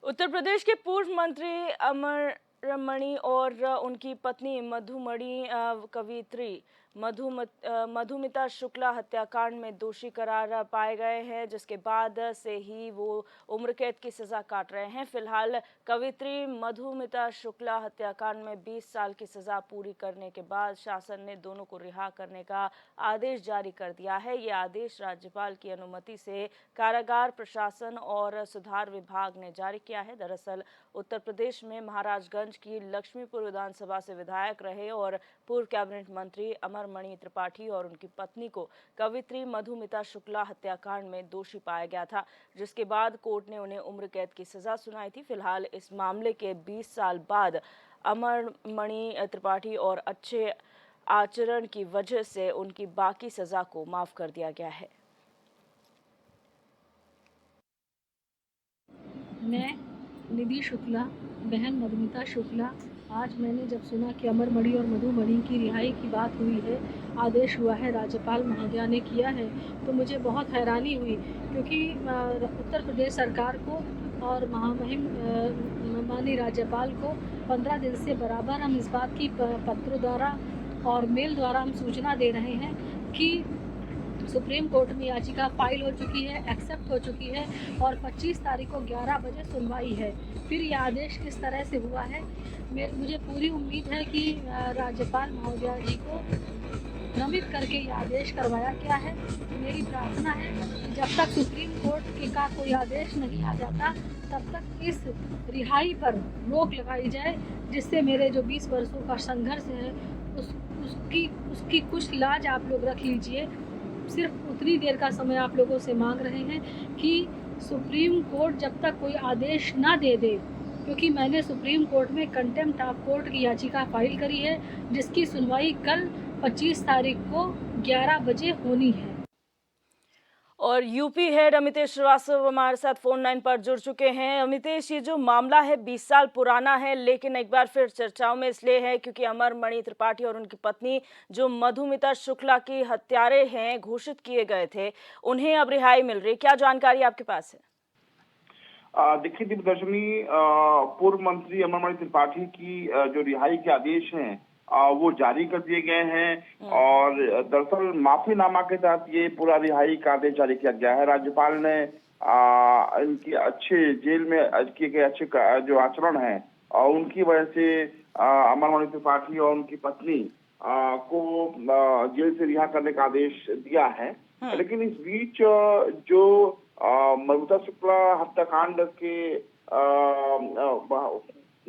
उत्तर प्रदेश के पूर्व मंत्री अमर मणि और उनकी पत्नी मधुमणि कवियत्री मधुमिता शुक्ला हत्याकांड में दोषी करार पाए गए हैं, जिसके बाद से ही वो उम्र कैद की सजा काट रहे हैं। फिलहाल कवियत्री मधुमिता शुक्ला हत्याकांड में 20 साल की सजा पूरी करने के बाद शासन ने दोनों को रिहा करने का आदेश जारी कर दिया है। ये आदेश राज्यपाल की अनुमति से कारागार प्रशासन और सुधार विभाग ने जारी किया है। दरअसल उत्तर प्रदेश में महाराजगंज की लक्ष्मीपुर विधानसभा से विधायक रहे और पूर्व कैबिनेट मंत्री अमरमणि त्रिपाठी और उनकी पत्नी को कवियत्री मधुमिता शुक्ला हत्याकांड में दोषी पाया गया था, जिसके बाद कोर्ट ने उन्हें उम्र कैद की सजा सुनाई थी। फिलहाल इस मामले के 20 साल बाद अमरमणि त्रिपाठी और अच्छे आचरण की वजह से उनकी बाकी सजा को माफ कर दिया गया है। मैं निधि शुक्ला, बहन मधुमिता शुक्ला, आज मैंने जब सुना कि अमरमणि और मधुमणि की रिहाई की बात हुई है, आदेश हुआ है, राज्यपाल महोदया ने किया है, तो मुझे बहुत हैरानी हुई, क्योंकि उत्तर प्रदेश सरकार को और महामहिम माननीय राज्यपाल को 15 दिन से बराबर हम इस बात की पत्र द्वारा और मेल द्वारा हम सूचना दे रहे हैं कि सुप्रीम कोर्ट में याचिका फाइल हो चुकी है, एक्सेप्ट हो चुकी है और 25 तारीख को 11 बजे सुनवाई है। फिर यह आदेश किस तरह से हुआ है, मुझे पूरी उम्मीद है कि राज्यपाल महोदया जी को भ्रमित करके ये आदेश करवाया गया है। मेरी प्रार्थना है कि जब तक सुप्रीम कोर्ट का कोई आदेश नहीं आ जाता, तब तक इस रिहाई पर रोक लगाई जाए, जिससे मेरे जो 20 वर्षों का संघर्ष है उसकी कुछ लाज आप लोग रख लीजिए। सिर्फ उतनी देर का समय आप लोगों से मांग रहे हैं कि सुप्रीम कोर्ट जब तक कोई आदेश ना दे दे, क्योंकि मैंने सुप्रीम कोर्ट में कंटेम्प्ट ऑफ कोर्ट की याचिका फाइल करी है, जिसकी सुनवाई कल 25 तारीख को 11 बजे होनी है। और यूपी हेड अमितेश श्रीवास्तव हमारे साथ फोन लाइन पर जुड़ चुके हैं। अमितेश, ये जो मामला है 20 साल पुराना है, लेकिन एक बार फिर चर्चाओं में इसलिए है क्योंकि अमरमणि त्रिपाठी और उनकी पत्नी जो मधुमिता शुक्ला की हत्यारे हैं घोषित किए गए थे, उन्हें अब रिहाई मिल रही है। क्या जानकारी आपके पास है? देखिए दिव्यदर्शनी, पूर्व मंत्री अमरमणि त्रिपाठी की जो रिहाई के आदेश हैं वो जारी कर दिए गए हैं और दरअसल माफीनामा के तहत ये पूरा रिहाई का आदेश जारी किया गया है। राज्यपाल ने इनकी अच्छे जेल में किए गए अच्छे जो आचरण है और उनकी वजह से अमरमणि त्रिपाठी और उनकी पत्नी को जेल से रिहा करने का आदेश दिया है। लेकिन इस बीच जो मधुमिता शुक्ला हत्याकांड के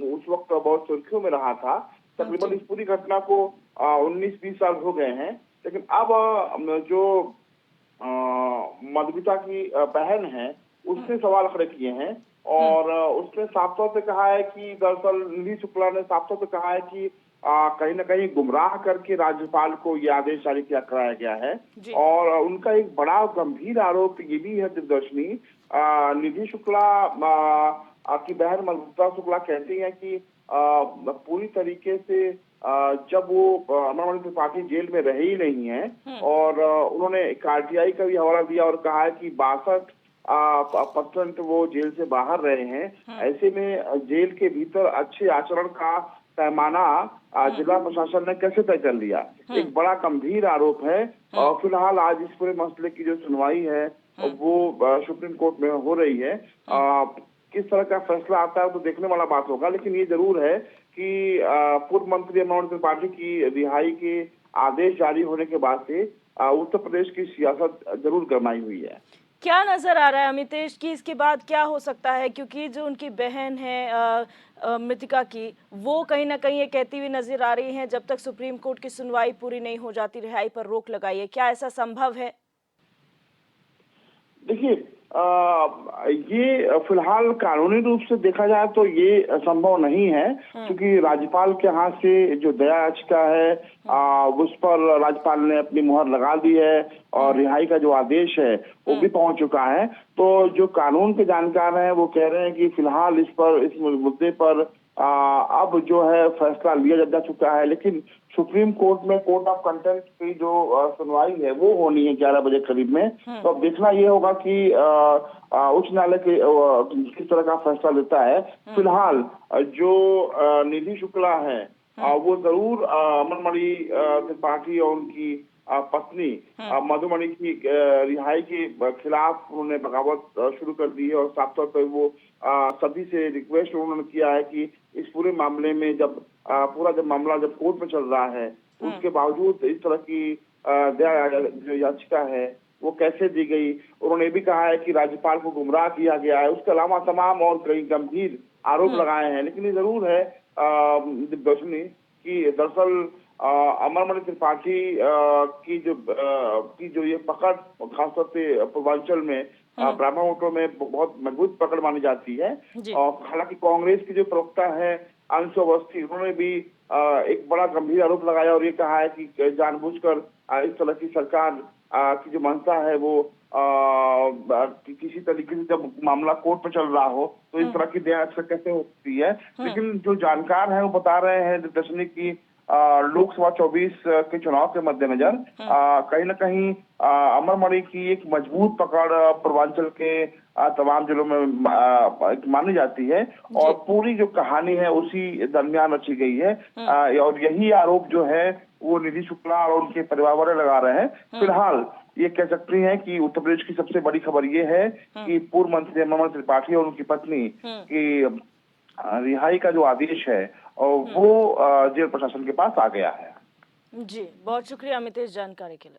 उस वक्त बहुत सुर्खियों में रहा था। तकरीबन इस पूरी घटना को 19-20 साल हो गए हैं, लेकिन अब जो मधुमिता की बहन है उसने सवाल खड़े किए हैं और उसने साफ तौर पे कहा है कि दरअसल निधि शुक्ला ने साफ तौर पे कहा है कि कहीं ना कहीं गुमराह करके राज्यपाल को यह आदेश जारी किया कराया गया है। और उनका एक बड़ा गंभीर आरोप ये भी है दिव्यदर्शनी, निधि शुक्ला की बहन मधुमिता शुक्ला कहती है कि पूरी तरीके से जब वो अमरमणि त्रिपाठी जेल में रहे ही नहीं है और उन्होंने आरटीआई का भी हवाला दिया और कहा है कि 62% वो जेल से बाहर रहे हैं। ऐसे में जेल के भीतर अच्छे आचरण का पैमाना जिला प्रशासन ने कैसे तय कर लिया, एक बड़ा गंभीर आरोप है। और फिलहाल आज इस पूरे मसले की जो सुनवाई है वो सुप्रीम कोर्ट में हो रही है। किस तरह का फैसला आता है तो देखने वाला बात होगा, लेकिन ये जरूर है कि पूर्व मंत्री अमरमणि त्रिपाठी की रिहाई के आदेश जारी होने के बाद से उत्तर प्रदेश की सियासत जरूर गरमाई हुई है। क्या नजर आ रहा है अमितेश की इसके बाद क्या हो सकता है, क्योंकि जो उनकी बहन है मृतिका की, वो कहीं ना कहीं ये कहती हुई नजर आ रही है जब तक सुप्रीम कोर्ट की सुनवाई पूरी नहीं हो जाती रिहाई पर रोक लगाइए। क्या ऐसा संभव है? देखिए, ये फिलहाल कानूनी रूप से देखा जाए तो ये संभव नहीं है, क्योंकि राज्यपाल के हाथ से जो दया याचिका है उस पर राज्यपाल ने अपनी मुहर लगा दी है और रिहाई का जो आदेश है वो भी पहुंच चुका है। तो जो कानून के जानकार हैं वो कह रहे हैं कि फिलहाल इस मुद्दे पर अब जो है फैसला लिया जा चुका है, लेकिन सुप्रीम कोर्ट में कोर्ट ऑफ कंटेम्प्ट की जो सुनवाई है वो होनी है 11 बजे करीब में। तो अब देखना ये होगा कि उच्च न्यायालय के किस तरह का फैसला लेता है। फिलहाल जो निधि शुक्ला है वो जरूर अमरमणि त्रिपाठी और उनकी पत्नी मधुमणि की रिहाई के खिलाफ उन्होंने बगावत शुरू कर दी है, और साफ तौर पर वो सभी से रिक्वेस्ट उन्होंने किया है कि इस पूरे मामले में जब मामला जब कोर्ट में चल रहा है उसके बावजूद इस तरह की दया जो याचिका है वो कैसे दी गई। उन्होंने ये भी कहा है कि राज्यपाल को गुमराह किया गया है। उसके अलावा तमाम और कई गंभीर आरोप लगाए हैं, लेकिन ये जरूर है दिव्यदर्शनी कि दरअसल अमरमणि त्रिपाठी की जो ये पकड़ खासतौर पे पूर्वांचल में ब्राह्मण वोटों में बहुत मजबूत पकड़ मानी जाती है। और हालांकि कांग्रेस की जो प्रवक्ता है अंशु अवस्थी, उन्होंने भी एक बड़ा गंभीर आरोप लगाया और ये कहा है कि जानबूझकर इस तरह की सरकार की जो मंशा है वो किसी तरीके से जब मामला कोर्ट में चल रहा हो तो इस तरह की दया अक्सर कैसे हो सकती है। लेकिन जो जानकार हैं वो बता रहे हैं दर्शनी की लोकसभा 24 के चुनाव के मद्देनजर कहीं न कहीं अमरमणि की एक मजबूत पकड़ पूर्वांचल के तमाम जिलों में मानी जाती है, और पूरी जो कहानी है उसी दरमियान रची गई है। और यही आरोप जो है वो निधि शुक्ला और उनके परिवार वाले लगा रहे हैं। फिलहाल ये कह सकती हैं कि उत्तर प्रदेश की सबसे बड़ी खबर ये है कि पूर्व मंत्री अमरमणि त्रिपाठी और उनकी पत्नी की रिहाई का जो आदेश है और वो जेल प्रशासन के पास आ गया है। जी, बहुत शुक्रिया अमितेश जानकारी के लिए।